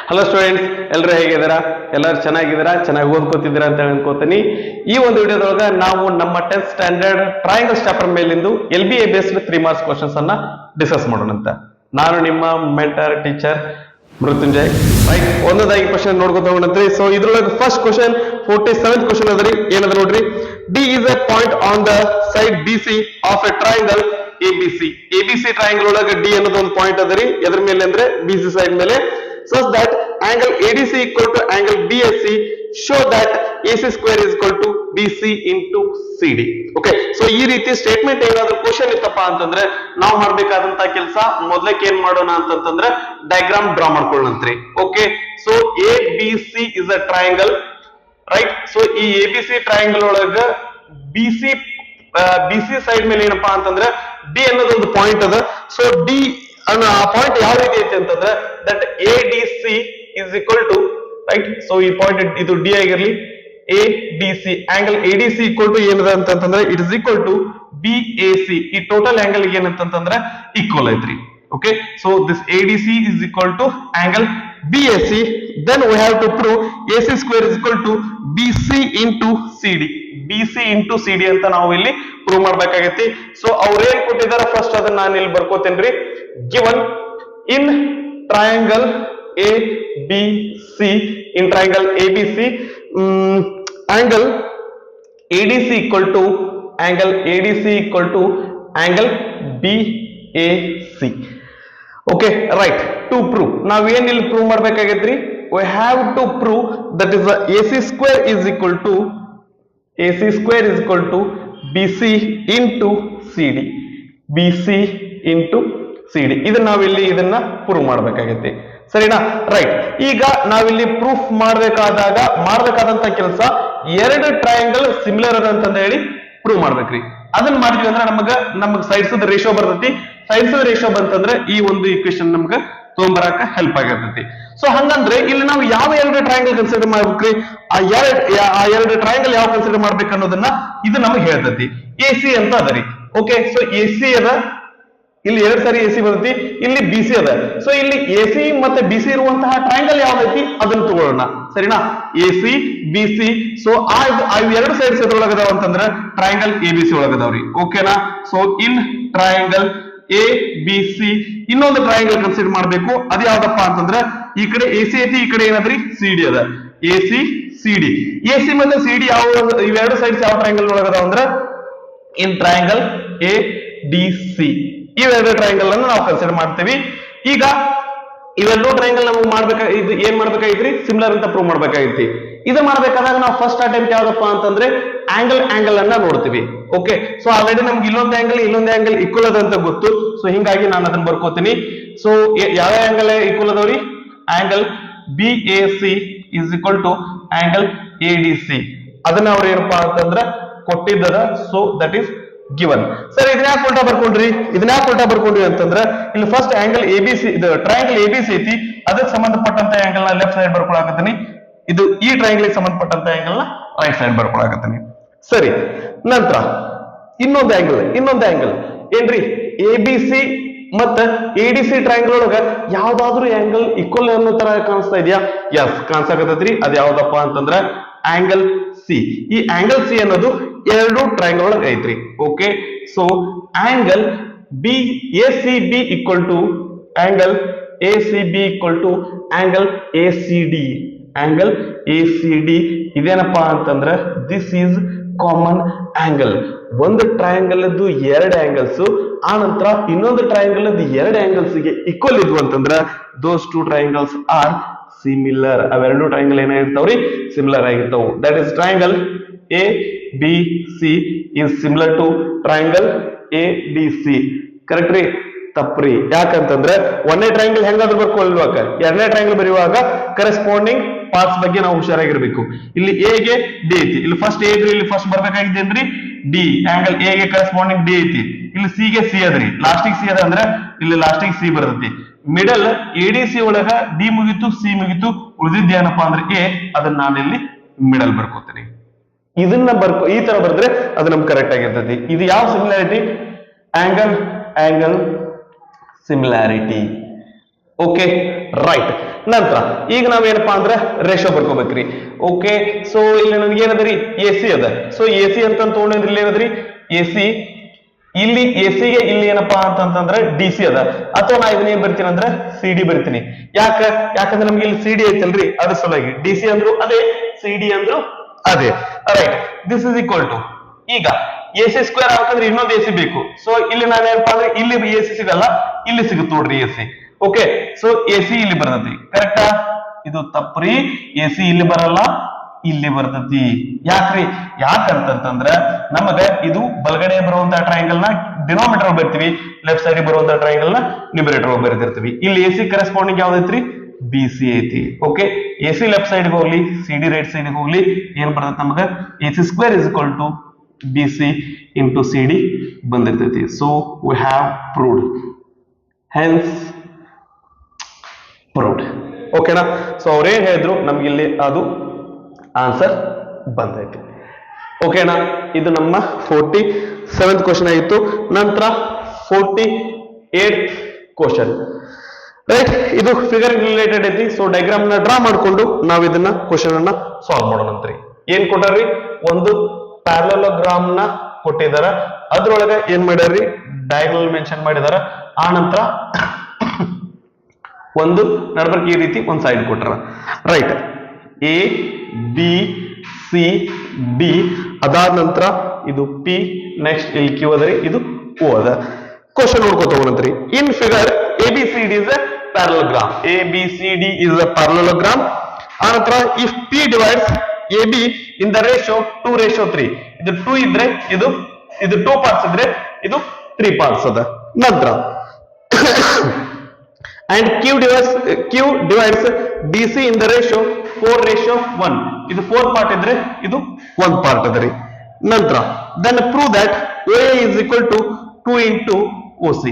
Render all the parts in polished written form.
Hello students, ಎಲ್ಲರೂ ಹೇಗಿದ್ದೀರಾ? ಎಲ್ಲರೂ ಚೆನ್ನಾಗಿದ್ದೀರಾ? ಚೆನ್ನಾಗಿ ಓದ್ಕೋತಿದ್ದೀರಾ ಅಂತ ಅನ್ಕೋತೀನಿ. ಈ ಒಂದು ವಿಡಿಯೋದೊಳಗ ನಾವು ನಮ್ಮ 10th ಸ್ಟ್ಯಾಂಡರ್ಡ್ ಟ್ರಯಾಂಗಲ್ಸ್ ಚಾಪ್ಟರ್ ಮೇಲಿಂದು LBA ಬೇಸ್ಡ್ 3 ಮಾರ್ಕ್ಸ್ ಕ್ವಶನ್ಸ್ ಅನ್ನ ಡಿಸ್ಕಸ್ ಮಾಡೋಣ ಅಂತ. ನಾನು ನಿಮ್ಮ ಮೆಂಟರ್ ಟೀಚರ್ ಮೃತ್ಯುಂಜಯ್. ರೈಟ್, ಒಂದೊಂದಾಗಿ ಕ್ವಶನ್ ನೋಡ್ಕೊತ ಹೋಗೋಣಂತ್ರಿ. ಸೊ ಇದ್ರೊಳಗೆ ಫಸ್ಟ್ ಕ್ವಶನ್ 47th ಕ್ವಶನ್ ಅದರಿ. ಏನದ ನೋಡ್ರಿ, D is a point on the side BC of a triangle ABC. ABC triangle ಒಳಗೆ D ಅನ್ನೋದು ಒಂದು ಪಾಯಿಂಟ್ ಅದರಿ. ಎದ್ರ ಮೇಲೆ ಅಂದ್ರೆ BC ಸೈಡ್ ಮೇಲೆ. Such that angle ADC equal to angle BSC, show that AC square is equal to BC into CD. Okay, so ಈ ರೀತಿ ಸ್ಟೇಟ್ಮೆಂಟ್ ಏನಾದ್ರೂ ಕ್ವಶನ್ ಇತ್ತಪ್ಪ ಅಂತಂದ್ರೆ ನಾವು ಮಾಡ್ಬೇಕಾದಂತ ಕೆಲಸ ಮೊದಲಕ್ಕೆ ಏನ್ ಮಾಡೋಣ ಅಂತಂದ್ರೆ ಡಯಾಗ್ರಾಮ್ ಡ್ರಾ ಮಾಡ್ಕೊಳ್ಳೋಣಂತ್ರಿ. Okay, so ABC is a triangle, right. So ಈ ABC ಟ್ರಯಾಂಗಲ್ ಒಳಗ BC ಸೈಡ್ ಮೇಲೆ ಏನಪ್ಪಾ ಅಂತಂದ್ರೆ D ಅನ್ನೋದು ಒಂದು ಪಾಯಿಂಟ್ ಅದ. ಸೊ D ಆ ಪಾಯಿಂಟ್ ಯಾವ ರೀತಿ ಐತೆ ಅಂತಂದ್ರೆ that ADC is equal to, right. So ಈ ಪಾಯಿಂಟ್ ಇದು D ಆಗಿರ್ಲಿ, ADC angle ADC equal to ಏನದ ಅಂತಂದ್ರೆ it is equal to BAC. ಈ ಟೋಟಲ್ ಆಂಗಲ್ ಏನಂತಂದ್ರೆ ಈಕ್ವಲ್ ಐತ್ರಿ. Okay, so this ADC is equal to angle BAC. Then we have to prove AC square is equal to BC into CD. BC into CD ಅಂತ ನಾವು ಇಲ್ಲಿ prove ಮಾಡ್ಬೇಕಾಗೈತಿ. So ಅವ್ರು ಏನ್ ಕೊಟ್ಟಿದ್ದಾರೆ first ಅದನ್ನ ನಾನು ಇಲ್ಲಿ ಬರ್ಕೋತೇನ್ರಿ. Given in triangle ABC, in triangle ABC, angle ADC equal to angle BAC. Okay, right. To prove, now we will prove ಮಾಡ್ಬೇಕಾಗೈತ್ರಿ. We have to prove that is AC square is equal to BC into CD. BC into CD. ಇದನ್ನ ನಾವಿಲ್ಲಿ ಇದನ್ನ prove ಮಾಡ್ಬೇಕಾಗೈತಿ. ಸರಿನಾ? Right. ಈಗ ನಾವಿಲ್ಲಿ proof ಮಾಡಬೇಕಾದಂತ ಕೆಲಸ ಎರಡು triangle similar ಅದ ಅಂತ ಹೇಳಿ ಪ್ರೂವ್ ಮಾಡ್ಬೇಕ್ರಿ. ಅದನ್ನ ಮಾಡಿದ್ವಿ ಅಂದ್ರೆ ನಮಗ ಸೈಡ್ಸ್ ರೇಷಿಯೋ ಬರ್ತೈತಿ. ಸೈಡ್ಸ್ ರೇಷಿಯೋ ಬಂತಂದ್ರೆ ಈ ಒಂದು ಈಕ್ವೇಶನ್ ನಮ್ಗ ತೊಗೊಂಬರಾಕ ಹೆಲ್ಪ್ ಆಗಿರ್ತೈತಿ. ಸೊ ಹಂಗಂದ್ರೆ ಇಲ್ಲಿ ನಾವು ಯಾವ ಎರಡು ಟ್ರಯಾಂಗಲ್ ಕನ್ಸಿಡರ್ ಮಾಡ್ಬೇಕ್ರಿ? ಆ ಎರಡು ಟ್ರಯಾಂಗಲ್ ಯಾವ ಕನ್ಸಿಡರ್ ಮಾಡ್ಬೇಕು ಅನ್ನೋದನ್ನ ಇದು ನಮಗೆ ಹೇಳ್ತೈತಿ. AC ಅಂತ ಅದರಿ. ಓಕೆ, ಸೊ AC ಅದ, ಇಲ್ಲಿ ಎರಡು ಸಾರಿ AC ಬರ್ತೈತಿ, ಇಲ್ಲಿ BC ಅದ. ಸೊ ಇಲ್ಲಿ AC ಮತ್ತೆ BC ಇರುವಂತಹ ಟ್ರಯಾಂಗಲ್ ಯಾವ್ದೈತಿ ಅದನ್ನ ತಗೊಳ್ಳೋಣ. ಸರಿನಾ? AC BC. ಸೊ ಆ ಎರಡು ಸೈಡ್ಸ್ ಎದ್ರೊಳಗದಾವ ಅಂತಂದ್ರ ಟ್ರಯಾಂಗಲ್ ABC ಒಳಗದಾವ್ರಿ. ಓಕೆನಾ? ಸೊ ಇನ್ ಟ್ರಯಾಂಗಲ್ ABC ಇನ್ನೊಂದು ಟ್ರಯಾಂಗಲ್ ಕನ್ಸಿಡರ್ ಮಾಡ್ಬೇಕು. ಅದು ಯಾವ್ದಪ್ಪ ಅಂತಂದ್ರೆ ಈ ಕಡೆ AC ಐತಿ, ಈ ಕಡೆ ಏನಾದ್ರಿ CD ಅದ. AC CD. AC ಮತ್ತೆ CD ಯಾವ ಇವೆರಡು ಸೈಡ್ಸ್ ಯಾವ ಟ್ರಯಾಂಗಲ್ ಒಳಗದಾವ ಅಂದ್ರೆ ಇನ್ ಟ್ರಯಾಂಗಲ್ ADC. ಇವೆರಡು ಟ್ರಯಾಂಗಲ್ ಅನ್ನು ನಾವು ಕನ್ಸಿಡರ್ ಮಾಡ್ತೀವಿ. ಈಗ ಇವೆರಡು ಟ್ರಯಾಂಗಲ್ ನಮಗೆ ಇದು ಏನ್ ಮಾಡ್ಬೇಕಾಗಿತ್ರಿ? ಸಿಮಿಲರ್ ಅಂತ ಪ್ರೂವ್ ಮಾಡ್ಬೇಕಾಗಿತ್ತು. ಇದು ಮಾಡ್ಬೇಕಾದಾಗ ನಾವು ಫಸ್ಟ್ ಅಟೆಂಪ್ಟ್ ಯಾವ್ದಪ್ಪ ಅಂತಂದ್ರೆ ಆಂಗಲ್ ಅನ್ನ ನೋಡ್ತೀವಿ. ಓಕೆ, ಸೊ ಆಲ್ರೆಡಿ ನಮ್ಗೆ ಇಲ್ಲೊಂದು ಆಂಗಲ್ ಈಕ್ವಲ್ ಅದ ಅಂತ ಗೊತ್ತು. ಸೊ ಹಿಂಗಾಗಿ ನಾನು ಅದನ್ನ ಬರ್ಕೋತೀನಿ. ಸೊ ಯಾವ ಆಂಗಲ್ ಈಕ್ವಲ್ ಅದಾವ್ರಿ? Angle BAC is equal to angle ADC. ಅದನ್ನ ಅವ್ರು ಏನಪ್ಪಾ ಅಂತಂದ್ರೆ ಕೊಟ್ಟಿದ್ದದ. So that is given. Sir ಇದನ್ನ ಯಾಕೆ ಉಲ್ಟಾ ಬರ್ಕೊಂಡ್ರಿ ಅಂತಂದ್ರೆ ಇಲ್ಲಿ ಫಸ್ಟ್ ಆಂಗಲ್ ABC, ಇದು ಟ್ರಯಾಂಗಲ್ ABC ಐತಿ, ಅದಕ್ಕೆ ಸಂಬಂಧಪಟ್ಟಂತ ಆಂಗಲ್ ನ ಲೆಫ್ಟ್ ಸೈಡ್ ಬರ್ಕೊಳಕತ್ತೀನಿ. ಇದು ಈ ಟ್ರಯಾಂಗಲ್ ಸಂಬಂಧಪಟ್ಟಂತ ಆಂಗಲ್ ನ ರೈಟ್ ಸೈಡ್ ಬರ್ಕೊಳಕತ್ತೀನಿ. ಸರಿ, ನಂತರ ಇನ್ನೊಂದು ಆಂಗಲ್ ಏನ್ರಿ? ABC ಮತ್ತ ADC ಟ್ರಯಾಂಗಲ್ ಒಳಗ ಯಾವ್ದಾದ್ರು ಆಂಗಲ್ ಈಕ್ವಲ್ ಅನ್ನೋ ತರ ಕಾಣಿಸ್ತಾ ಇದೆಯಾ? ಎಸ್, ಕಾಣಿಸಾಕತ್ತೈತ್ರಿ. ಅದ್ ಯಾವ್ದಪ್ಪ ಅಂತಂದ್ರ ಆಂಗಲ್ C. ಈ ಆಂಗಲ್ C ಅನ್ನೋದು ಎರಡು ಟ್ರಯಾಂಗಲ್ ಒಳಗೆ ಐತ್ರಿ. Okay, so angle ACB equal to angle ACD. ಇದೇನಪ್ಪಾ ಅಂತಂದ್ರೆ ದಿಸ್ ಈಸ್ ಕಾಮನ್ ಆಂಗಲ್. ಒಂದು ಟ್ರಯಾಂಗಲ್ ಅದು ಎರಡು ಆಂಗಲ್ಸ್, ಆ ನಂತರ ಇನ್ನೊಂದು ಟ್ರಯಾಂಗಲ್ ಅದು ಎರಡು ಆಂಗಲ್ಸ್ ಗೆ ಈಕ್ವಲ್ ಇದ್ವು ಅಂತಂದ್ರ those two triangles R similar. ಅವೆರಡು ಟ್ರಯಾಂಗಲ್ ಏನಾಗಿರ್ತಾವ್ರಿ? ಸಿಮಿಲರ್ ಆಗಿರ್ತಾವ. That is triangle ABC is similar to triangle ADC. Correct ರೀ? ತಪ್ಪ್ರಿ. ಯಾಕಂತಂದ್ರೆ ಒಂದೇ ಟ್ರಯಾಂಗಲ್ ಹೆಂಗಾದ್ರೂ ಬರ್ಕೊಳ್ವಾಗ ಎರಡನೇ ಟ್ರಯಾಂಗಲ್ ಬರೆಯುವಾಗ ಕರೆಸ್ಪಾಂಡಿಂಗ್ ಪಾರ್ಟ್ಸ್ ಬಗ್ಗೆ ನಾವು ಹುಷಾರಾಗಿರ್ಬೇಕು. ಇಲ್ಲಿ A ಗೆ D ಐತಿ, ಇಲ್ಲಿ ಫಸ್ಟ್ A ಇದ್ರಿ, ಇಲ್ಲಿ ಫಸ್ಟ್ ಬರ್ಬೇಕಾಗಿದ್ದೇನ್ರಿ D. ಆಂಗಲ್ A ಗೆ ಕರೆಸ್ಪಾಂಡಿಂಗ್ D ಐತಿ, ಇಲ್ಲಿ C ಗೆ C ಅದ್ರಿ, ಲಾಸ್ಟಿಗೆ C ಅದ ಅಂದ್ರೆ ಇಲ್ಲಿ ಲಾಸ್ಟಿಗೆ C ಬರ್ತೈತಿ. ಮಿಡಲ್ ADC ಒಳಗ D ಮುಗಿತು, C ಮುಗಿತು, ಉಳಿದಿದ್ದ ಏನಪ್ಪಾ ಅಂದ್ರೆ A. ಅದನ್ನ ನಾನು ಇಲ್ಲಿ ಮಿಡಲ್ ಬರ್ಕೋತೀನಿ. ಇದನ್ನ ಈ ತರ ಬರೆದ್ರೆ ಅದು ನಮ್ಗೆ ಕರೆಕ್ಟ್ ಆಗಿರ್ತೈತಿ. ಇದು ಯಾವ similarity? Angle similarity. Okay right. ನಂತರ ಈಗ ನಾವೇನಪ್ಪಾ ಅಂದ್ರೆ ರೇಷೋ ಬರ್ಕೋಬೇಕ್ರಿ. ಓಕೆ ಸೊ ಇಲ್ಲಿ ನನ್ಗೆ ಏನದ್ರಿ ಎ ಸಿ ಅದ. ಸೊ ಎ ಸಿ ಅಂತ ತಗೊಂಡ್ರಿ ಇಲ್ಲಿ ಏನದ್ರಿ ಎ ಸಿ, ಇಲ್ಲಿ ಎ ಸಿಗೆ ಇಲ್ಲಿ ಏನಪ್ಪಾ ಅಂತಂದ್ರೆ ಡಿ ಸಿ ಅದ, ಅಥವಾ ನಾ ಇದನ್ನ ಏನ್ ಬರ್ತೀನಿ ಅಂದ್ರೆ ಸಿ ಡಿ ಬರ್ತೀನಿ. ಯಾಕಂದ್ರೆ ನಮ್ಗೆ ಇಲ್ಲಿ ಸಿ ಡಿ ಐತಲ್ರಿ ಅದ್ರ ಸಲುವಾಗಿ. ಡಿ ಸಿ ಅಂದ್ರು ಅದೇ, ಸಿ ಡಿ ಅಂದ್ರು ಅದೇ. Right, this is equal to, ಈಗ ಎ ಸಿ ಸ್ಕ್ವೇರ್ ಆಗ್ಬೇಕಂದ್ರೆ ಇನ್ನೊಂದು ಎ ಸಿ ಬೇಕು. ಸೊ ಇಲ್ಲಿ ನಾನೇನಪ್ಪಾ ಅಂದ್ರೆ ಇಲ್ಲಿ ಎ ಸಿ ಸಿಗಲ್ಲ, ಇಲ್ಲಿ ಸಿಗುತ್ತೆ ನೋಡ್ರಿ A C. Okay so A C ಇಲ್ಲಿ ಬರ್ತೈತಿ, ಕರೆಕ್ಟಾ? ಇದು ತಪ್ಪ್ರಿ, ಎ ಸಿ ಇಲ್ಲಿ ಬರಲ್ಲ, ಇಲ್ಲಿ ಬರ್ತೈತಿ. ಯಾಕ್ರಿ? ಯಾಕಂತಂದ್ರ ನಮಗ ಇದು ಬಲಗಡೆ ಬರುವಂತಹ ಟ್ರಯಾಂಗಲ್ ನ ಡಿನಾಮಿನೇಟರ್ ಬರ್ತೀವಿ, ಲೆಫ್ಟ್ ಸೈಡ್ ಬರುವಂತಹ ಟ್ರಯಾಂಗಲ್ ನ ನ್ಯೂಮರೇಟರ್ ಬರೆದಿರ್ತೀವಿ. ಇಲ್ಲಿ ಎ ಸಿ ಕರೆಸ್ಪಾಂಡಿಂಗ್ ಯಾವ್ದೈತ್ರಿ? ಬಿ ಸಿ ಐತಿ. Okay, A C left side ಹೋಗ್ಲಿ, ಸಿ ಡಿ ರೈಟ್ ಸೈಡ್ ಹೋಗ್ಲಿ, ಏನ್ ಬರ್ತೈತಿ ನಮಗ? A C square is equal to B C into C D ಬಂದಿರ್ತೈತಿ. So we have proved, hence proved. ಓಕೆನಾ? So ಅವ್ರೇನ್ ಹೇಳಿದ್ರು ನಮ್ಗೆ ಇಲ್ಲಿ ಅದು ಆನ್ಸರ್ ಬಂದೈತಿ. ಓಕೆನಾ? ಇದು ನಮ್ಮ 47th ಕ್ವಶನ್ ಆಗಿತ್ತು. ನಂತರ 48th ಕ್ವಶನ್. ರೈಟ್, ಇದು ಫಿಗರ್ ರಿಲೇಟೆಡ್ ಐತಿ. ಸೊ ಡಯಾಗ್ರಾಮ್ ನ ಡ್ರಾ ಮಾಡ್ಕೊಂಡು ನಾವ್ ಇದನ್ನ ಕ್ವಶನ್ ಅನ್ನ ಸಾಲ್ವ್ ಮಾಡೋಣಂತ್ರಿ. ಏನ್ ಕೊಟ್ಟಾರ್ರಿ? ಒಂದು ಪ್ಯಾರಲೋಗ್ರಾಮ್ ನ ಕೊಟ್ಟಿದಾರ, ಅದ್ರೊಳಗ ಏನ್ ಮಾಡ್ಯಾರ್ರಿ? ಡಯಾಗ್ನಲ್ ಮೆನ್ಷನ್ ಮಾಡಿದಾರ. ಆ ನಂತರ ಒಂದು ನಡಬರ್ಕ್ ಈ ರೀತಿ ಒಂದ್ ಸೈಡ್ ಕೊಟ್ಟಾರ. Right, A B C D, ಅದಾದ ನಂತರ ಇದು ಪಿ, ನೆಕ್ಸ್ಟ್ ಇಲ್ಲಿ ಕ್ಯೂ ಅದರಿ, ಇದು ಓ ಅದ. ಕ್ವಶನ್ ನೋಡ್ಕೊತ ಹೋಗೋಣಂತ್ರಿ. In figure A B C D is a parallelogram. A B C D is a parallelogram. ಆನಂತರ if P divides A B in the ratio 2:3, ಇದು 2 ಇದ್ರೆ ಇದು 2 ಪಾರ್ಟ್ಸ್ ಇದ್ರೆ ಇದು 3 ಪಾರ್ಟ್ಸ್ ಅದ. ನಂತರ and q divides dc in the ratio 4:1, ಇದು 4 part ಇದ್ರೆ ಇದು 1 ಪಾರ್ಟ್ ಅದರಿ. ನಂತರ then prove that OA is equal to 2 into OC.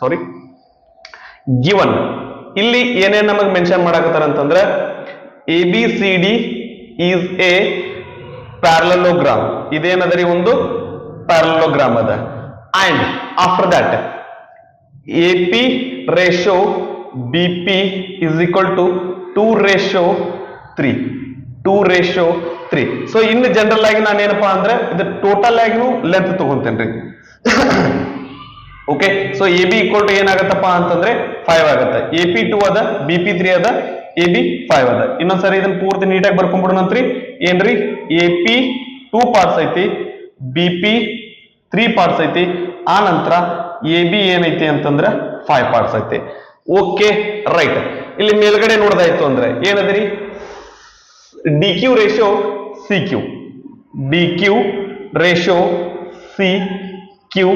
Sorry, given ಇಲ್ಲಿ ಏನೇನ್ ನಮಗೆ ಮೆನ್ಷನ್ ಮಾಡಕತ್ತಾರ ಅಂತಂದ್ರೆ ABCD is a parallelogram. ಇದೇನದರಿ? ಒಂದು ಪ್ಯಾರಲೋಗ್ರಾಮ್ ಅದ. and after that AP ratio BP is equal to 2:3. 2:3. So ಇನ್ನು ಜನರಲ್ ಆಗಿ ನಾನು ಏನಪ್ಪಾ ಅಂದ್ರೆ ಇದು ಟೋಟಲ್ ಆಗಿನೂ ಲೆಂತ್ ತಗೊಂತೇನ್ರಿ. Okay, so A B equal to ಏನಾಗತ್ತಪ್ಪ ಅಂತಂದ್ರೆ 5 ಆಗತ್ತೆ. ಎ ಪಿ 2 ಅದ, ಬಿ ಪಿ 3 ಅದ, ಎ ಬಿ 5 ಅದ. ಇನ್ನೊಂದ್ಸರಿ ಇದನ್ನ ಪೂರ್ತಿ ನೀಟಾಗಿ ಬರ್ಕೊಂಡ್ಬಿಡೋಣಂತ್ರಿ. ಏನ್ರಿ? ಎ ಪಿ 2 ಪಾರ್ಟ್ಸ್ ಐತಿ, ಬಿ ಪಿ 3 ಪಾರ್ಟ್ಸ್ ಐತಿ, ಆ ನಂತರ ಎ ಬಿ ಏನೈತಿ ಅಂತಂದ್ರ 5 ಪಾರ್ಟ್ಸ್ ಐತಿ. ಓಕೆ ರೈಟ್, ಇಲ್ಲಿ ಮೇಲ್ಗಡೆ ನೋಡ್ದಾಯ್ತು ಅಂದ್ರೆ ಏನದ್ರಿ? D Q ratio C Q, D Q ratio C Q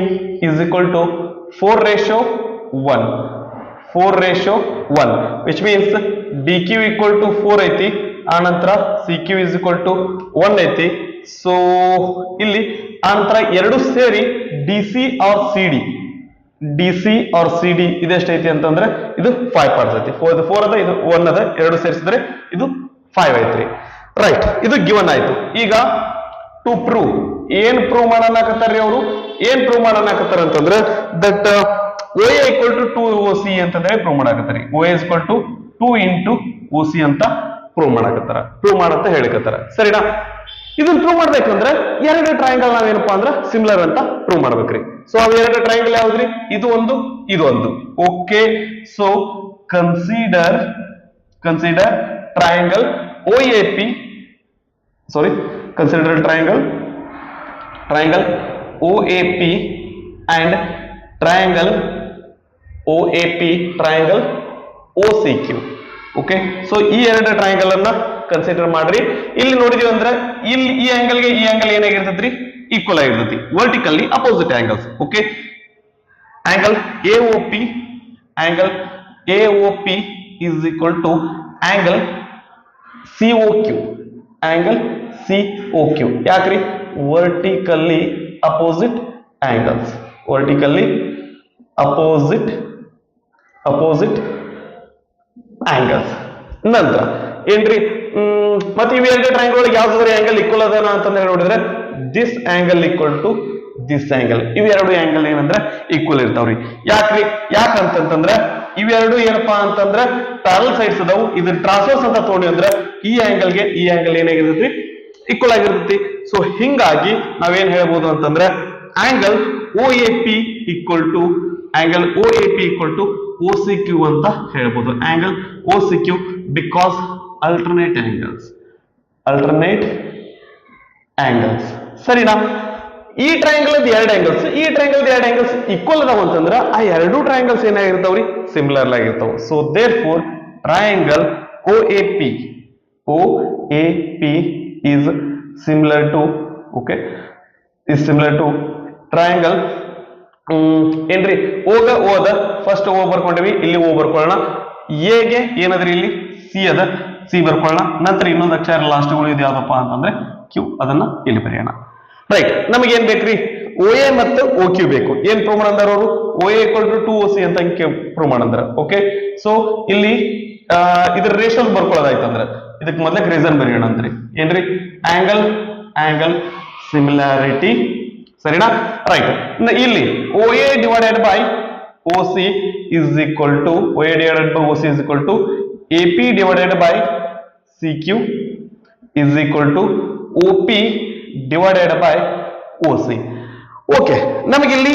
is equal to 4:1, 4:1, which means D Q equal to 4 ಐತಿ, ಆ ನಂತರ C Q is equal to 1 ಐತಿ. ಸೊ ಇಲ್ಲಿ ಆ ನಂತರ ಎರಡು ಸೇರಿ D C or C D, D C or C D ಇದೆಷ್ಟೈತಿ ಅಂತಂದ್ರೆ ಇದು 5 ಪಾರ್ಟ್ಸ್ ಐತಿ. 4 ಅದ, ಇದು 1 ಅದ, ಎರಡು ಸೇರಿಸಿದ್ರೆ ಇದು 5 ಐತ್ರಿ. ರೈಟ್, ಇದು ಗಿವನ್ ಆಯ್ತು. ಈಗ ಟು ಪ್ರೂವ್, ಏನ್ ಪ್ರೂವ್ ಮಾಡಾಕತ್ತಾರ್ರಿ ಅವರು? ಏನ್ ಪ್ರೂವ್ ಮಾಡಾಕತ್ತಾರ ಅಂತಂದ್ರೆ that OA equal to 2OC ಅಂತಂದ್ರೆ ಪ್ರೂವ್ ಮಾಡಾಕತ್ತಾರಿ. OA is equal to 2 into OC ಅಂತ ಪ್ರೂವ್ ಮಾಡಾಕತ್ತಾರ, ಪ್ರೂವ್ ಮಾಡಂತ ಹೇಳಿಕತ್ತಾರ. ಸರಿನಾ? ಇದನ್ನ ಪ್ರೂವ್ ಮಾಡ್ಬೇಕಂದ್ರೆ ಎರಡು ಟ್ರಯಾಂಗಲ್ ನಾವೇನಪ್ಪಾ ಅಂದ್ರ ಸಿಮಿಲರ್ ಅಂತ ಪ್ರೂವ್ ಮಾಡ್ಬೇಕ್ರಿ. ಸೊ ಅವ್ ಎರಡು ಟ್ರಯಾಂಗಲ್ ಯಾವ್ದ್ರಿ? ಇದು ಒಂದು, ಇದು ಒಂದು. Okay, so consider triangle OAP, sorry, consider triangle OAP and triangle OAP triangle OCQ. Okay, so ಈ ಎರಡು ಟ್ರಯಾಂಗಲ್ ಅನ್ನ ಕನ್ಸಿಡರ್ ಮಾಡ್ರಿ. ಇಲ್ಲಿ ನೋಡಿದೀವಿ ಅಂದ್ರೆ ಇಲ್ಲಿ ಈ ಆಂಗಲ್ಗೆ ಈ ಆಂಗಲ್ ಏನಾಗಿರ್ತೈತ್ರಿ? ಈಕ್ವಲ್ ಆಗಿರ್ತೈತಿ, vertically opposite angles. Okay, angle AOP is equal to angle COQ, angle COQ. ಯಾಕ್ರಿ? Vertically opposite angles, vertically opposite angles. ನಂತರ ಏನ್ರಿ? ಮತ್ತೆ ಇವೆರಡು ಟ್ರಯಾಂಗಲ್ ಒಳಗೆ ಯಾವ್ದಾದ್ರು ಆಂಗಲ್ ಈಕ್ವಲ್ ಅದಾನ ಅಂತಂದ್ರೆ ನೋಡಿದ್ರೆ this angle equal to this angle. ಇವೆರಡು ಆಂಗಲ್ ಏನಂದ್ರೆ ಈಕ್ವಲ್ ಇರ್ತಾವ್ರಿ. ಯಾಕ್ರಿ? ಯಾಕಂತಂದ್ರೆ ಇವೆರಡು ಏನಪ್ಪಾ ಅಂತಂದ್ರ ಪ್ಯಾರಲ್ ಸೈಡ್ಸ್ ಅದಾವು. ಇದನ್ನ ಟ್ರಾನ್ಸ್ವರ್ಸ್ ಅಂತ ತಗೊಂಡಿ ಅಂದ್ರೆ ಈ ಆಂಗಲ್ಗೆ ಈ ಆಂಗಲ್ ಏನಾಗಿರ್ತೈತಿ? ಈಕ್ವಲ್ ಆಗಿರ್ತೈತಿ. ಸೊ ಹಿಂಗಾಗಿ ನಾವೇನ್ ಹೇಳ್ಬೋದು ಅಂತಂದ್ರೆ angle OAP equal to OCQ ಅಂತ ಹೇಳ್ಬೋದು. Angle OCQ because alternate angles. ಸರಿನಾ? ಈ ಟ್ರಯಾಂಗಲ್ ಎರಡು ಆಂಗಲ್ಸ್ ಈಕ್ವಲ್ ಅದಾವ ಅಂತಂದ್ರ ಆ ಎರಡು ಟ್ರಯಾಂಗಲ್ಸ್ ಏನಾಗಿರ್ತಾವ್ರಿ? ಸಿಮಿಲರ್ ಆಗಿರ್ತಾವ. So therefore triangle OAP is similar to triangle ಏನ್ರಿ? ಓದ ಫಸ್ಟ್ ಓ ಬರ್ಕೊಂಡಿವಿ, ಇಲ್ಲಿ ಓ ಬರ್ಕೊಳ್ಳೋಣ. ಎಗೆ ಏನದ್ರಿ? ಇಲ್ಲಿ ಸಿ ಅದ, ಸಿ ಬರ್ಕೊಳ್ಳೋಣ. ನಂತರ ಇನ್ನೊಂದು ಅಕ್ಷರ ಲಾಸ್ಟ್ ಉಳಿಯೋದು ಯಾವ್ದಪ್ಪ ಅಂತಂದ್ರೆ ಕ್ಯೂ, ಅದನ್ನ ಇಲ್ಲಿ ಬರೆಯೋಣ. ರೈಟ್. ನಮಗೆ ಏನ್ ಬೇಕ್ರಿ? OA ಮತ್ತು OQ ಬೇಕು. ಏನ್ ಪ್ರೂವ್ ಮಾಡಂದಾರ ಅವರು? OA = 2OC ಅಂತ ಪ್ರೂವ್ ಮಾಡಂದಾರ. ಓಕೆ, ಸೊ ಇಲ್ಲಿ ಇದ್ರ ರೇಷಿಯೋ ಬರ್ಕೊಳ್ಳೋದಾಯ್ತಂದ್ರ ಇದಕ್ಕೆ ಮೊದಲಕ್ಕೆ ರೀಸನ್ ಬರೆಯೋಣ ಅಂತ್ರಿ. ಏನ್ರಿ? Angle similarity. ಸರಿನಾ? ರೈಟ್. ಇಲ್ಲಿ OA divided by OC is equal to AP divided by CQ is equal to OP divided by OC. Okay, ನಮಗಿಲ್ಲಿ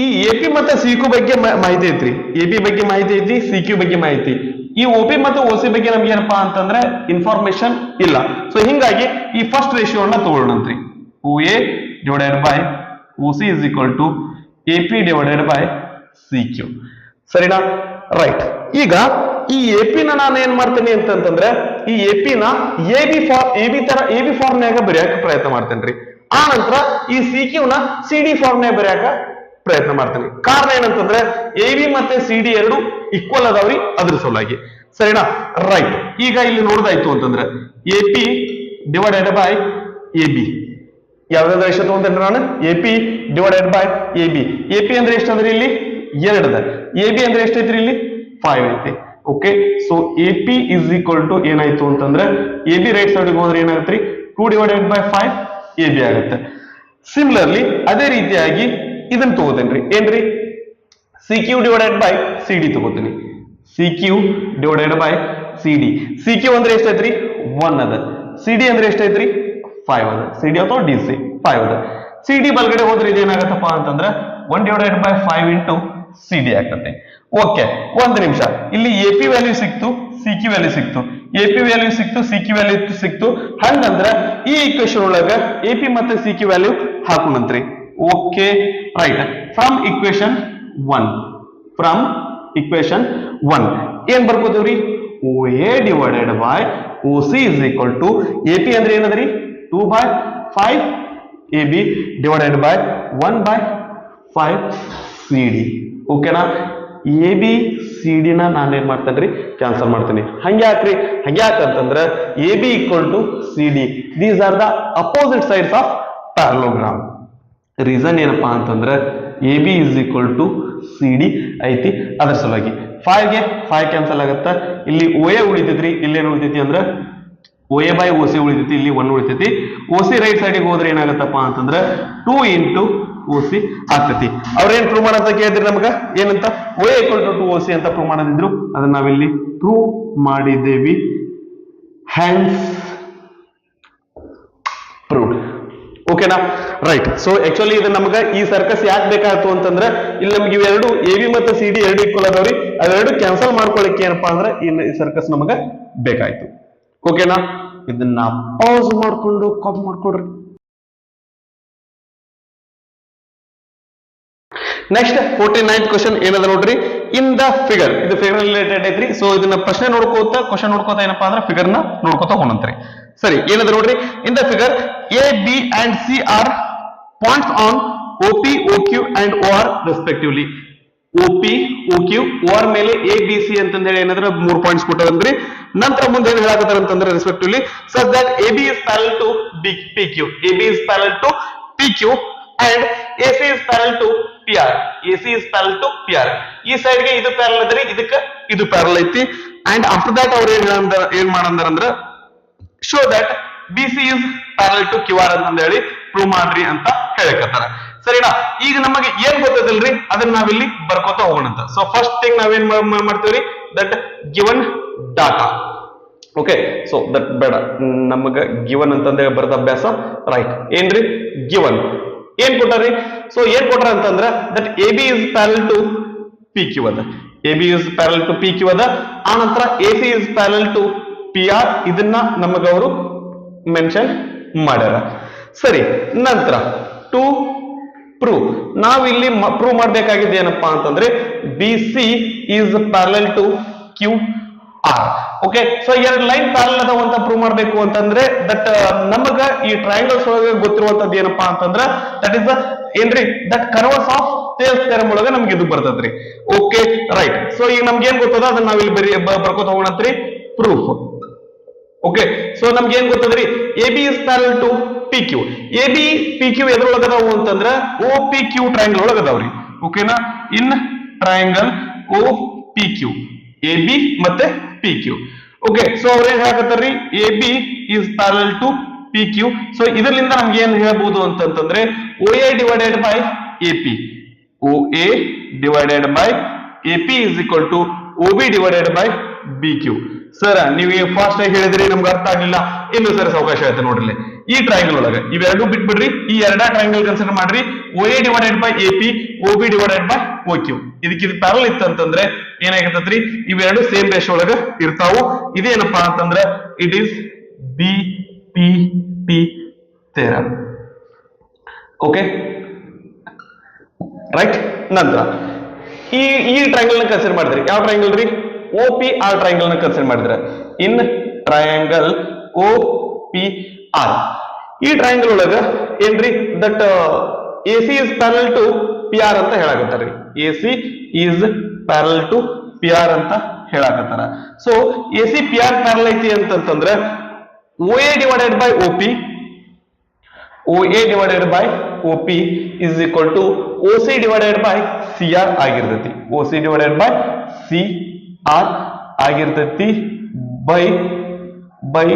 ಈ AP ಮತ್ತೆ CQ ಬಗ್ಗೆ ಮಾಹಿತಿ ಐತ್ರಿ. AP ಬಗ್ಗೆ ಮಾಹಿತಿ ಐತಿ, CQ ಬಗ್ಗೆ ಮಾಹಿತಿ. ಈ OP ಮತ್ತು OC ಬಗ್ಗೆ ನಮ್ಗೆ ಏನಪ್ಪಾ ಅಂತಂದ್ರೆ ಇನ್ಫಾರ್ಮೇಶನ್ ಇಲ್ಲ. ಸೊ ಹಿಂಗಾಗಿ ಈ first ರೇಷಿಯೋನ ತಗೊಳ್ಳೋಣಂತ್ರಿ. OA divided by OC is equal to AP divided by CQ. ಸರಿನಾ? ರೈಟ್. ಈಗ ಈ AP ನ ನಾನು ಏನ್ ಮಾಡ್ತೇನೆ ಅಂತಂದ್ರೆ ಈ AP ನ AB ಫಾರ್ಮ್ ನಾಗ ಬರೆಯಕ್ಕೆ ಪ್ರಯತ್ನ ಮಾಡ್ತೇನ್ರಿ. ಆ ನಂತರ ಈ CQ ನ CD ಫಾರ್ಮ್ ನಾಗ ಬರೆಯಕ ಪ್ರಯತ್ನ ಮಾಡ್ತೇನೆ. ಕಾರಣ ಏನಂತಂದ್ರೆ AB ಮತ್ತೆ CD ಎರಡು ಈಕ್ವಲ್ ಅದಾವ್ರಿ, ಅದ್ರ ಸಲುವಾಗಿ. ಸರಿನಾ? ರೈಟ್. ಈಗ ಇಲ್ಲಿ ನೋಡ್ದಾಯ್ತು ಅಂತಂದ್ರೆ AP ಡಿವೈಡೆಡ್ ಬೈ AB ಯಾವ್ದಾದ್ರು ಎಷ್ಟು ತಗೊಂಡ್ರೆ ನಾನು AP ಡಿವೈಡೆಡ್ ಬೈ AB ಅಂದ್ರೆ ಎಷ್ಟು ಅಂದ್ರೆ ಇಲ್ಲಿ 2 ಅದ. AB ಅಂದ್ರೆ ಎಷ್ಟೈತ್ರಿ? ಇಲ್ಲಿ 5 ಐತಿ. Okay, so AP is equal to ಏನಾಯ್ತು ಅಂತಂದ್ರೆ AB ರೈಟ್ ಸೈಡ್ ಹೋದ್ರೆ ಏನಾಗುತ್ತೆ? 2 divided by 5 AB ಆಗುತ್ತೆ. ಸಿಮಿಲರ್ಲಿ ಅದೇ ರೀತಿಯಾಗಿ ಇದನ್ನ ತಗೋತೇನ್ರಿ. ಏನ್ರಿ? CQ divided by CD ತಗೋತೀನಿ. CQ divided by CD. CQ ಅಂದ್ರೆ ಎಷ್ಟೈತ್ರಿ? 1 ಅದ. CD ಅಂದ್ರೆ ಎಷ್ಟೈತ್ರಿ? 5 ಅದ. CD ಅಥವಾ DC 5 ಅದ. CD ಬಲ್ಗಡೆ ಹೋದ್ರೆ ಇದೇನಾಗತ್ತಪ್ಪ ಅಂತಂದ್ರೆ 1 divided by 5 into CD ಆಗ್ತದೆ. ಓಕೆ, ಒಂದು ನಿಮಿಷ. ಇಲ್ಲಿ AP ವ್ಯಾಲ್ಯೂ ಸಿಕ್ತು, CQ ವ್ಯಾಲ್ಯೂ ಸಿಕ್ತು, AP ವ್ಯಾಲ್ಯೂ ಸಿಕ್ತು, CQ ವ್ಯಾಲ್ಯೂ ಸಿಕ್ತು. ಹಂಗಂದ್ರ ಈ ಈಕ್ವೇಶನ್ ಒಳಗ AP ಮತ್ತೆ CQ ವ್ಯಾಲ್ಯೂ ಹಾಕೋಣಂತ್ರಿ. Okay, right. ಫ್ರಮ್ ಇಕ್ವೇಶನ್ 1 ಏನ್ ಬರ್ಕೋತೀವ್ರಿ? OA divided by OC is equal to AP ಅಂದ್ರೆ ಏನದ್ರಿ? 2/5 AB divided by 1/5 CD. ಓಕೆನಾ? AB CD ನ ನಾನೇನ್ ಮಾಡ್ತೇನ್ರಿ? ಕ್ಯಾನ್ಸಲ್ ಮಾಡ್ತೀನಿ. ಹಂಗ್ಯಾಕಂತಂದ್ರೆ AB equal to CD. These are the opposite sides of parallelogram. Reason ಏನಪ್ಪಾ ಅಂತಂದ್ರೆ AB is equal to CD ಐತಿ, ಅದ್ರ ಸಲುವಾಗಿ 5 ಗೆ 5 ಕ್ಯಾನ್ಸಲ್ ಆಗತ್ತ. ಇಲ್ಲಿ OA ಉಳಿತೈತ್ರಿ, ಇಲ್ಲೇನು ಉಳಿತೈತಿ ಅಂದ್ರೆ OA by OC ಉಳಿತೈತಿ, ಇಲ್ಲಿ 1 ಉಳಿತೈತಿ. OC ರೈಟ್ ಸೈಡಿಗೆ ಹೋದ್ರೆ ಏನಾಗತ್ತಪ್ಪ ಅಂತಂದ್ರೆ 2 into OC ಆಗ್ತೈತಿ. ಅವ್ರೇನ್ ಪ್ರೂವ್ ಮಾಡಂತ ಕೇಳಿದ್ರಿ ನಮ್ಗ? ಏನಂತ? OA equal to 2OC ಅಂತ ಪ್ರೂವ್ ಮಾಡೋದಿದ್ರು, ಅದನ್ನ ನಾವಿಲ್ಲಿ ಪ್ರೂವ್ ಮಾಡಿದ್ದೇವಿ. Hence proved. ಓಕೆನಾ? ರೈಟ್. ಸೊ ಆಕ್ಚುಲಿ ಇದು ನಮ್ಗ ಈ ಸರ್ಕಸ್ ಯಾಕೆ ಬೇಕಾಯ್ತು ಅಂತಂದ್ರೆ ಇಲ್ಲಿ ನಮ್ಗೆ ಇವೆರಡು AB ಮತ್ತು CD ಎರಡು ಈಕ್ವಲ್ ಅದಾವ್ರಿ, ಅವೆರಡು ಕ್ಯಾನ್ಸಲ್ ಮಾಡ್ಕೊಳ್ಳಿಕ್ಕೆ ಏನಪ್ಪಾ ಅಂದ್ರೆ ಈ ಸರ್ಕಸ್ ನಮಗ ಬೇಕಾಯ್ತು. ಓಕೆನಾ? ಇದನ್ನ ಪಾಸ್ ಮಾಡ್ಕೊಂಡು ಕಾಪಿ ಮಾಡ್ಕೊಡ್ರಿ. ನೆಕ್ಸ್ಟ್ 49th ಕ್ವಶನ್ ಏನದ ನೋಡ್ರಿ. ಇನ್ ದ ಫಿಗರ್, ಇದು ಫಿಗರ್ ರಿಲೇಟೆಡ್ ಐತ್ರಿ. ಸೊ ಇದನ್ನ ಪ್ರಶ್ನೆ ನೋಡ್ಕೋತಾ ಕ್ವಶನ್ ನೋಡ್ಕೋತಾ ಏನಪ್ಪಾ ಅಂದ್ರೆ ಫಿಗರ್ ನ ನೋಡ್ಕೋತಾ ಹೋಗಂತ್ರಿ. ಸರಿ, ಏನದ ನೋಡ್ರಿ. In the figure A, B and C are points on OP, OQ and OR respectively. OP, OQ, OR ಮೇಲೆ A, B, C ಅಂತಂದೇಳಿ ಏನಾದ್ರೆ 3 ಪಾಯಿಂಟ್ಸ್ ಕೊಟ್ಟರಂದ್ರಿ. ನಂತರ ಮುಂದೆ ಏನ್ ಹೇಳಕತ್ತಾರ ಅಂತಂದ್ರೆ respectively such that AB is parallel to PQ, AB is parallel to PQ and AC is parallel to PR, AC is parallel to PR. ಈ side ಗೆ ಇದು ಪ್ಯಾರಲ್ ಅದ್ರಿ, ಇದಕ್ಕೆ ಇದು ಪ್ಯಾರಲ್ ಐತಿ. ಅಂಡ್ ಆಫ್ಟರ್ ದಟ್ ಅವ್ರು ಏನ್ ಮಾಡಂದಾರ ಅಂದ್ರೆ show that BC is parallel to QR ಅಂತ ಹೇಳಿ ಪ್ರೂವ್ ಮಾಡ್ರಿ ಅಂತ ಹೇಳಕತ್ತಾರ. ಸರಿನಾ? ಈಗ ನಮಗೆ ಏನ್ ಗೊತ್ತದಲ್ರಿ ಅದನ್ನ ನಾವಿಲ್ಲಿ ಬರ್ಕೋತ ಹೋಗೋಣ ಅಂತ. ಸೊ ಫಸ್ಟ್ ಥಿಂಗ್ ನಾವೇನ್ ಮಾಡ್ತೀವ್ರಿ, that given data. Okay, so that ಬೇಡ, ನಮಗ ಗಿವನ್ ಅಂತಂದ್ರೆ ಬರದ ಅಭ್ಯಾಸ. ರೈಟ್, ಏನ್ರಿ ಗಿವನ್ ಏನ್ ಕೊಟ್ಟಾರಿ? ಸೊ ಏನ್ ಕೊಟ್ರ ಅಂತಂದ್ರ that A B is parallel to P Q ಅದ, A B is parallel to P Q ಅದ. ಆ ನಂತರ A C is parallel to P R, ಇದನ್ನ ನಮಗ ಅವರು ಮೆನ್ಷನ್ ಮಾಡ್ಯಾರ. ಸರಿ, ನಂತರ ಟು ಪ್ರೂವ್, ನಾವಿಲ್ಲಿ ಪ್ರೂವ್ ಮಾಡ್ಬೇಕಾಗಿದ್ದು ಏನಪ್ಪಾ ಅಂತಂದ್ರೆ B C is parallel to Q R. Okay, so ಎರಡು ಲೈನ್ ಪ್ಯಾರಲ್ ಅದಾವ ಅಂತ ಪ್ರೂವ್ ಮಾಡ್ಬೇಕು ಅಂತಂದ್ರೆ ದಟ್ ನಮಗ ಈ ಟ್ರಯಾಂಗಲ್ಸ್ ಒಳಗೆ ಗೊತ್ತಿರುವಂತದ್ದು ಏನಪ್ಪಾ ಅಂತಂದ್ರ ದಟ್ ಇಸ್ ಏನ್ರಿ that converse of Thales theorem ಒಳಗೆ ನಮ್ಗೆ ಇದು ಬರ್ತದ್ರಿ. Okay, right. ಸೊ ಈಗ ನಮ್ಗೆ ಏನ್ ಗೊತ್ತದ ಅದನ್ನ ನಾವಿಲ್ಲಿ ಬರ್ಕೋತ ಹೋಗೋಣಂತ್ರಿ ಪ್ರೂಫ್. ಓಕೆ, ಸೊ ನಮ್ಗೆ ಏನ್ ಗೊತ್ತದ್ರಿ, A B is parallel to P Q. A B P Q ಎದ್ರೊಳಗದಾವು ಅಂತಂದ್ರ ಓ ಪಿ ಕ್ಯೂ ಟ್ರಯಾಂಗಲ್ ಒಳಗದಾವ್ರಿ. ಓಕೆನಾ, in triangle O P Q, A B ಮತ್ತೆ ಪಿ ಕ್ಯೂ. ಓಕೆ, ಸೊ ಅವ್ರೇನ್ ಹೇಳಕತ್ತಾರ್ರಿ, A B is parallel to P Q. So ಇದರಿಂದ ನಮ್ಗೆ ಏನ್ ಹೇಳ್ಬಹುದು ಅಂತಂದ್ರೆ O A divided by A P, O A divided by A P is equal to O B divided by B Q. Sir ನೀವು fast ಆಗಿ ಹೇಳಿದ್ರಿ, ನಮ್ಗೆ ಅರ್ಥ ಆಗ್ಲಿಲ್ಲ. ಇನ್ನು ಸರ್ ಅವಕಾಶ ಆಯ್ತು ನೋಡ್ರಿ, ಈ ಟ್ರಯಾಂಗಲ್ ಒಳಗೆ ಇವೆರಡು ಬಿಟ್ಬಿಡ್ರಿ, ಈ ಎರಡಾ ಟ್ರಯಾಂಗಲ್ ಕನ್ಸಿಡರ್ ಮಾಡ್ರಿ. O A divided by A P, O B divided by O Q. ಇದಕ್ಕೆ ಇದು ಪ್ಯಾರಲ್ ಇತ್ತಂತಂದ್ರೆ ಏನಾಗಿರ್ತತ್ರಿ, ಇವೆರಡು ಸೇಮ್ ರೇಷಿಯೋ ಒಳಗೆ ಇರ್ತಾವು. ಇದೇನಪ್ಪಾ ಅಂತಂದ್ರೆ it is B P T theorem. Okay, right. ನಂತರ ಈ ಟ್ರಯಾಂಗಲ್ ನ ಕನ್ಸಿಡರ್ ಮಾಡಿದ್ರಿ, ಯಾವ ಟ್ರಯಾಂಗಲ್ ರೀ, ಓ ಪಿ ಆರ್ ಟ್ರಯಾಂಗಲ್ ನ ಕನ್ಸಿಡರ್ ಮಾಡಿದ್ರೆ in triangle O P R. ಈ ಟ್ರಯಾಂಗಲ್ ಒಳಗ ಏನ್ರಿ that A C is parallel to P R ಅಂತ ಹೇಳಕತ್ತಾರ. A C is parallel to P R ಅಂತ ಹೇಳಕತ್ತಾರ. So A C P R parallel ಐತಿ ಅಂತಂದ್ರೆ O A divided by O P, O A divided by O P is equal to O C divided by C R ಆಗಿರ್ತೈತಿ. O C divided by C R ಆಗಿರ್ತೈತಿ by by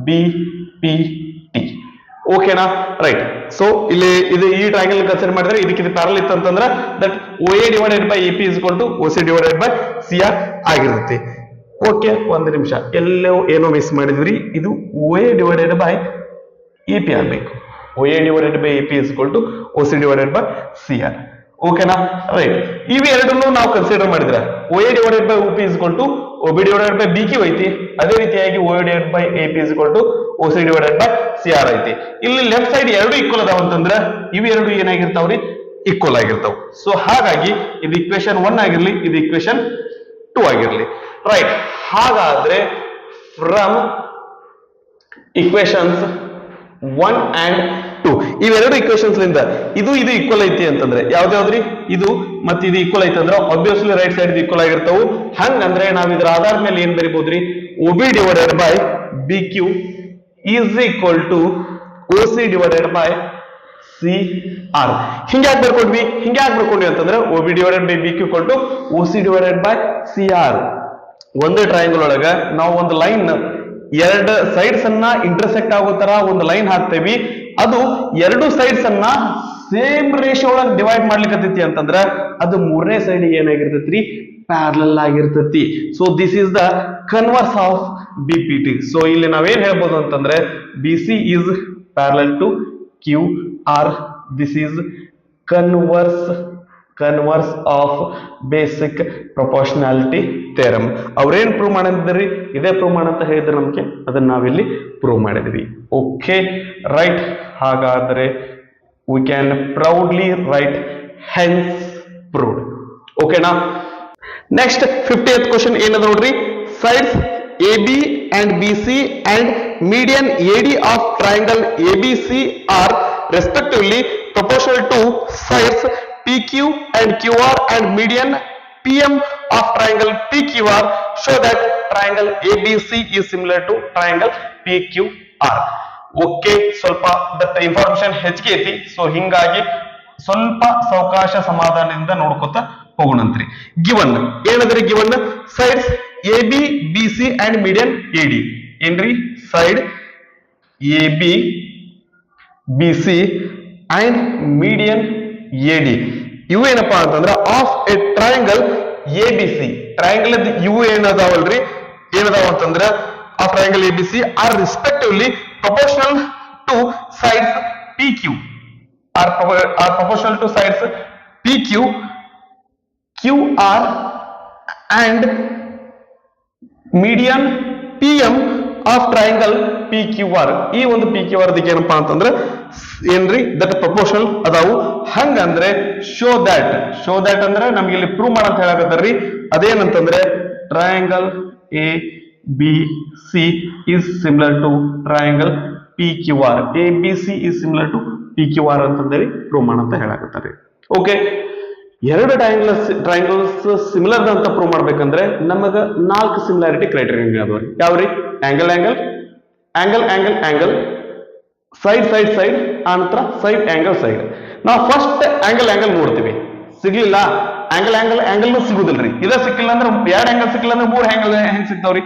B P T. ಓಕೆನಾ, right. So ಇಲ್ಲಿ ಇದು ಈ triangle consider ಮಾಡಿದ್ರೆ ಇದಕ್ಕೆ ಇದು parallel ಇತ್ತು ಅಂತಂದ್ರೆ that O A divided by A P is equal to O C divided by C R ಆಗಿರ್ತೈತಿ. ಓಕೆ, ಒಂದು ನಿಮಿಷ, ಎಲ್ಲೋ ಏನೋ ಮಿಸ್ ಮಾಡಿದ್ವಿ. ಇದು O A divided by A P ಆಗ್ಬೇಕು. O A divided by A P is equal to O C divided by C R. ಓಕೆನಾ, right. ಇವು ಎರಡನ್ನು ನಾವು ಕನ್ಸಿಡರ್ ಮಾಡಿದ್ರೆ O A divided by O P is equal to O B divided by B Q ಐತಿ. ಅದೇ ರೀತಿಯಾಗಿ O A divided by A P is equal to O C divided by C R ಐತಿ. ಇಲ್ಲಿ left side ಎರಡು equal ಅದಾವ ಅಂತಂದ್ರೆ ಇವು ಎರಡು ಏನಾಗಿರ್ತಾವ್ರಿ, ಈಕ್ವಲ್ ಆಗಿರ್ತಾವ. ಸೊ ಹಾಗಾಗಿ ಇದು ಇಕ್ವೇಶನ್ 1 ಆಗಿರ್ಲಿ, ಇದು ಇಕ್ವೇಶನ್ 2 ಆಗಿರ್ಲಿ. ರೈಟ್. ಹಾಗಾದ್ರೆ ಫ್ರಮ್ ಇಕ್ವೇಶನ್ಸ್ 1 and 2 ಇವೆರಡು ಇಕ್ವೇಶನ್ಸ್ ಲಿಂದ ಇದು ಈಕ್ವಲ್ ಐತಿ ಅಂತಂದ್ರೆ ಯಾವ್ದ್ಯಾವ್ದ್ರಿ, ಇದು ಮತ್ತೆ ಇದು ಈಕ್ವಲ್ ಐತಿ ಅಂದ್ರೆ ಆಬ್ವಿಯಸ್ಲಿ ರೈಟ್ ಸೈಡ್ ಈಕ್ವಲ್ ಆಗಿರ್ತಾವು. ಹಂಗಂದ್ರೆ ನಾವ್ ಇದ್ರ ಆಧಾರದ ಮೇಲೆ ಏನ್ ಬರಿಬಹುದ್ರಿ, O B divided by B Q is equal to O C divided by C R. ಹಿಂಗ್ಯಾಕ್ ಬರ್ಕೊಂಡ್ವಿ ಅಂತಂದ್ರೆ O B divided by B Q equal to O C divided by C R. ಒಂದೇ ಟ್ರಯಾಂಗಲ್ ಒಳಗ ನಾವು ಒಂದು ಲೈನ್ ಎರಡು sides ಅನ್ನ intersect ಆಗೋ ತರ ಒಂದು ಲೈನ್ ಹಾಕ್ತೇವಿ. ಅದು ಎರಡು ಸೈಡ್ಸ್ ಅನ್ನ ಸೇಮ್ ರೇಷಿಯೋ ಒಳಗೆ ಡಿವೈಡ್ ಮಾಡ್ಲಿಕ್ಕತ್ತೈತಿ ಅಂತಂದ್ರ ಅದು ಮೂರನೇ ಸೈಡ್ ಏನಾಗಿರ್ತೈತ್ರಿ, ಪ್ಯಾರಲಲ್ ಆಗಿರ್ತೈತಿ. So this is the converse of B P T. So ಇಲ್ಲಿ ನಾವೇನ್ ಹೇಳ್ಬೋದು ಅಂತಂದ್ರೆ B C is parallel to Q R. This is converse of basic proportionality theorem. ಅವ್ರೇನ್ ಪ್ರೂವ್ ಮಾಡಿದ್ರಿ, ಇದೇ ಪ್ರೂವ್ ಮಾಡಂತ ಹೇಳಿದ್ರೆ ನಮ್ಗೆ ಅದನ್ನ ನಾವಿಲ್ಲಿ ಪ್ರೂವ್ ಮಾಡಿದ್ವಿ. Okay, right. ಹಾಗಾದ್ರೆ we can proudly write hence proved. ಓಕೆನಾ. ನೆಕ್ಸ್ಟ್ 50th ಕ್ವಶನ್ ಏನದ ನೋಡ್ರಿ, sides AB and BC and median AD of triangle ABC are respectively proportional to sides PQ and QR and median PM of triangle PQR. Show that triangle ABC is similar to triangle PQR. Okay, ಸ್ವಲ್ಪ that information ಹೆಚ್ಚಿಗೆ ಐತಿ. So ಹಿಂಗಾಗಿ ಸ್ವಲ್ಪ ಸಾವಕಾಶ ಸಮಾಧಾನದಿಂದ ನೋಡ್ಕೊತ ಹೋಗೋಣಂತ್ರಿ. Given ಏನದ್ರಿ, given sides A B B C and median A D. ಏನ್ರಿ, side A B B C and median AD. ಇವು ಏನಪ್ಪಾ ಅಂತಂದ್ರೆ of a triangle ABC. Triangle ಇವು ಏನದಾವಲ್ರಿ, ಏನದಾವ ಅಂತಂದ್ರೆ ಆ triangle ABC are respectively proportional to sides PQ. are proportional to sides PQ, QR and median PM of triangle PQR. ಈ ಒಂದು PQR ದಿಕ್ಕೆ ಏನಪ್ಪಾ ಅಂತಂದ್ರೆ ಏನ್ರಿ ದಟ್ ಪ್ರಪೋರ್ಷನಲ್ ಅದಾವು. ಹಂಗಂದ್ರೆ ಶೋ ದಟ್ ಅಂದ್ರೆ ನಮ್ಗೆ ಇಲ್ಲಿ ಪ್ರೂವ್ ಮಾಡಂತ ಹೇಳಕತ್ತಾರ್ರಿ. ಅದೇನಂತಂದ್ರೆ triangle ABC is similar to triangle PQR. ABC is similar to PQR ಅಂತಂದೇಳಿ ಪ್ರೂವ್ ಮಾಡಂತ ಹೇಳಕತ್ತಾರೆ. ಓಕೆ, ಎರಡು ಟ್ರಯಾಂಗಲ್ಸ್ ಸಿಮಿಲರ್ ಅಂತ ಪ್ರೂವ್ ಮಾಡ್ಬೇಕಂದ್ರೆ ನಮಗ 4 ಸಿಮಿಲಾರಿಟಿ ಕ್ರೈಟೀರಿಯಾ ಅದಾವ್ರಿ. ಯಾವ್ರಿ? Angle angle, angle angle angle, side side side, ಆನಂತರ ಸೈಡ್ ಆಂಗಲ್ ಸೈಡ್. ನಾವು ಫಸ್ಟ್ ಆಂಗಲ್ ಆಂಗಲ್ ನೋಡ್ತೀವಿ, ಸಿಗ್ಲಿಲ್ಲ ಆಂಗಲ್ ಆಂಗಲ್ ಆಂಗಲ್ ಸಿಗುದಿಲ್ರಿ. ಇದ ಸಿಕ್ಕಿಲ್ಲ ಅಂದ್ರೆ 2 ಆಂಗಲ್ ಸಿಕ್ಕಿಲ್ಲ ಅಂದ್ರೆ 3 ಆಂಗಲ್ ಹೆಂಗ್ ಸಿಗ್ತಾವ್ರಿ?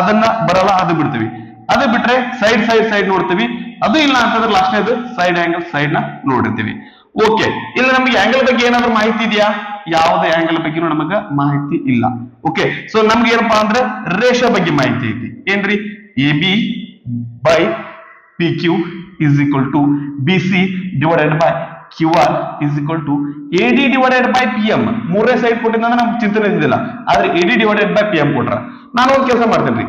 ಅದನ್ನ ಬರಲ್ಲ, ಅದು ಬಿಡ್ತೀವಿ. ಅದು ಬಿಟ್ರೆ ಸೈಡ್ ಸೈಡ್ ಸೈಡ್ ನೋಡ್ತೀವಿ. ಅದು ಇಲ್ಲ ಅಂತಂದ್ರೆ ಲಾಸ್ಟ್ನೇದು ಸೈಡ್ ಆಂಗಲ್ ಸೈಡ್ ನ ನೋಡಿರ್ತೀವಿ. ಓಕೆ, ಇಲ್ಲಿ ನಮಗೆ ಆಂಗಲ್ ಬಗ್ಗೆ ಏನಾದ್ರೂ ಮಾಹಿತಿ ಇದೆಯಾ? ಯಾವುದೇ ಆಂಗಲ್ ಬಗ್ಗೆ ನಮಗ ಮಾಹಿತಿ ಇಲ್ಲ. ಓಕೆ, ಸೊ ನಮ್ಗೆ ಏನಪ್ಪಾ ಅಂದ್ರೆ ರೇಷೋ ಬಗ್ಗೆ ಮಾಹಿತಿ ಐತಿ. ಏನ್ರಿ? AB by PQ is equal to BC divided by QR is equal to AD divided by PM. ಮೂರನೇ ಸೈಡ್ ಕೊಟ್ಟಿದ್ದಂದ್ರೆ ನಮ್ಗೆ ಚಿಂತನೆ ಇದ್ದಿಲ್ಲ, ಆದ್ರೆ AD divided by PM ಕೊಟ್ರ. ನಾನು ಒಂದು ಕೆಲಸ ಮಾಡ್ತೇನ್ರಿ,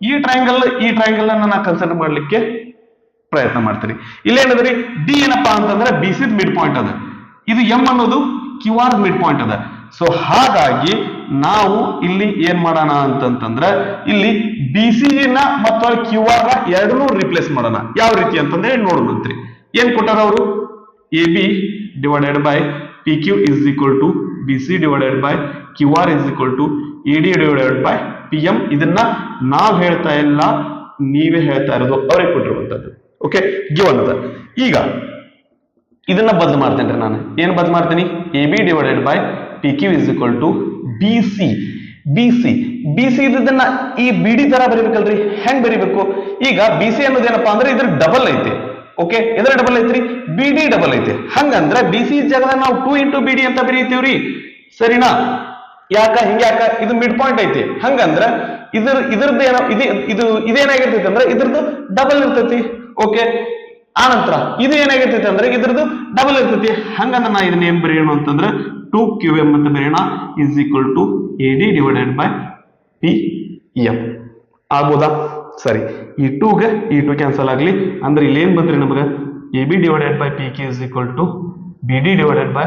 ಈ ಟ್ರಯಾಂಗಲ್ ಅನ್ನ ನಾ ಕನ್ಸಿಡರ್ ಮಾಡ್ಲಿಕ್ಕೆ ಪ್ರಯತ್ನ ಮಾಡ್ತೀರಿ. ಇಲ್ಲೇನದ್ರಿ ಡಿ ಏನಪ್ಪಾ ಅಂತಂದ್ರೆ BC ಮಿಡ್ ಪಾಯಿಂಟ್ ಅದ, ಇದು M ಅನ್ನೋದು QR ಮಿಡ್ ಪಾಯಿಂಟ್ ಅದ. ಸೊ ಹಾಗಾಗಿ ನಾವು ಇಲ್ಲಿ ಏನ್ ಮಾಡೋಣ ಅಂತಂದ್ರೆ ಇಲ್ಲಿ BC ನ ಮತ್ತು QR ನ ಎರಡನ್ನೂ ರಿಪ್ಲೇಸ್ ಮಾಡೋಣ. ಯಾವ ರೀತಿ ಅಂತಂದ್ರೆ ನೋಡೋಣಂತ್ರಿ. ಏನ್ ಕೊಟ್ಟಾರ ಅವರು? AB divided by PQ is equal to BC divided by QR is equal to AD divided by PM. ಇದನ್ನ ನಾವ್ ಹೇಳ್ತಾ ಇಲ್ಲ, ನೀವೇ ಹೇಳ್ತಾ ಇರೋದು, ಅವ್ರಿಗೆ ಕೊಟ್ಟಿರುವಂತದ್ದು. ಓಕೆ, ಗಿವನ್ ಅದ. ಈಗ ಇದನ್ನ ಬದಲು ಮಾಡ್ತೇನ್ರಿ ನಾನು. ಏನ್ ಬದಲು ಮಾಡ್ತೀನಿ? AB divided by PQ is equal to BC ಇದನ್ನ ಈ BD ತರ ಬರೀಬೇಕಲ್ರಿ. ಹೆಂಗ್ ಬರೀಬೇಕು? ಈಗ BC ಅನ್ನೋದೇನಪ್ಪಾ ಅಂದ್ರೆ ಇದ್ರ ಡಬಲ್ ಐತಿ. ಓಕೆ, ಇದರ ಡಬಲ್ ಐತ್ರಿ, BD ಡಬಲ್ ಐತಿ. ಹಂಗಂದ್ರ BC ಜಾಗದಾಗ ನಾವು 2 into BD ಅಂತ ಬರೀತೀವ್ರಿ. ಸರಿನಾ? ಯಾಕ ಹಿಂಗ್ಯಾಕ? ಇದು ಮಿಡ್ ಪಾಯಿಂಟ್ ಐತಿ. ಹಂಗಂದ್ರ ಇದ್ರದ್ದು ಏನೋ ಇದೇನಾಗಿರ್ತೈತಿ ಅಂದ್ರೆ ಇದ್ರದ್ದು ಡಬಲ್ ಇರ್ತೈತಿ. ಓಕೆ, ಆನಂತರ ಇದು ಏನಾಗಿರ್ತೈತಿ ಅಂದ್ರೆ ಇದ್ರದ್ದು ಡಬಲ್ ಇರ್ತೈತಿ. ಹಂಗಂದ್ರ ನಾ ಇದನ್ನ ಏನ್ ಬರೆಯೋಣ ಅಂತಂದ್ರೆ 2QM ಅಂತ ಬರೆಯೋಣ is equal to AD divided by PM. ಆಗ್ಬೋದಾ? ಸರಿ, ಈ 2 ಕ್ಯಾನ್ಸಲ್ ಆಗ್ಲಿ. ಅಂದ್ರೆ ಇಲ್ಲಿ ಏನ್ ಬಂದ್ರಿ ನಮಗ? AB divided by PQ is equal to BD divided by